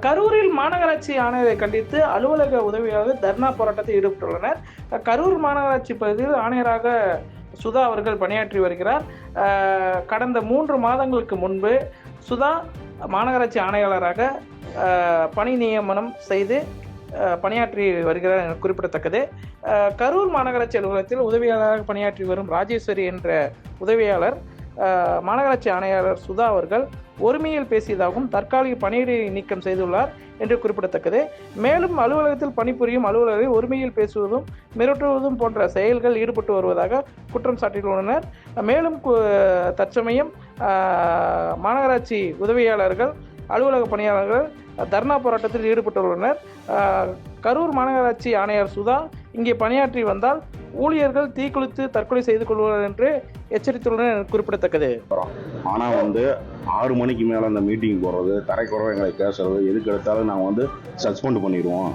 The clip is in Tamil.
கரூரில் மாநகராட்சி ஆணையரை கண்டித்து அலுவலக உதவியாளர்கள் தர்ணா போராட்டத்தில் ஈடுபட்டுள்ளனர். கரூர் மாநகராட்சி பகுதியில் ஆணையராக சுதா அவர்கள் பணியாற்றி வருகிறார். கடந்த 3 மாதங்களுக்கு முன்பு சுதா மாநகராட்சி ஆணையாளராக பணி நியமனம் செய்து பணியாற்றி வருகிறார் என குறிப்பிடத்தக்கது. கரூர் மாநகராட்சி அலுவலகத்தில் உதவியாளராக பணியாற்றி வரும் ராஜேஸ்வரி என்ற உதவியாளர் மாநகராட்சி ஆணையாளர் சுதா அவர்கள் ஒருமையில் பேசியதாகவும் தற்காலிக பணியிடை நீக்கம் செய்துள்ளார் என்று குறிப்பிடத்தக்கது. மேலும் அலுவலகத்தில் பணிபுரியும் அலுவலர்களை ஒருமையில் பேசுவதும் மிரட்டுவதும் போன்ற செயல்கள் ஈடுபட்டு வருவதாக குற்றம் சாட்டியுள்ளனர். மேலும் தற்சமயம் மாநகராட்சி உதவியாளர்கள் அலுவலக பணியாளர்கள் தர்ணா போராட்டத்தில் ஈடுபட்டுள்ளனர். கரூர் மாநகராட்சி ஆணையர் சுதா இங்கே பணியாற்றி வந்தால் ஊழியர்கள் தீக்குளித்து தற்கொலை செய்து கொள்வார்கள் என்று எச்சரித்துள்ளனர் குறிப்பிடத்தக்கது. ஆனால் 6 மணிக்கு மேலே அந்த மீட்டிங் போடுறது, தரைக்குறவை எங்களை பேசுறது, எதுக்கு எடுத்தாலும் நாங்கள் சஸ்பெண்ட் பண்ணிடுவோம்.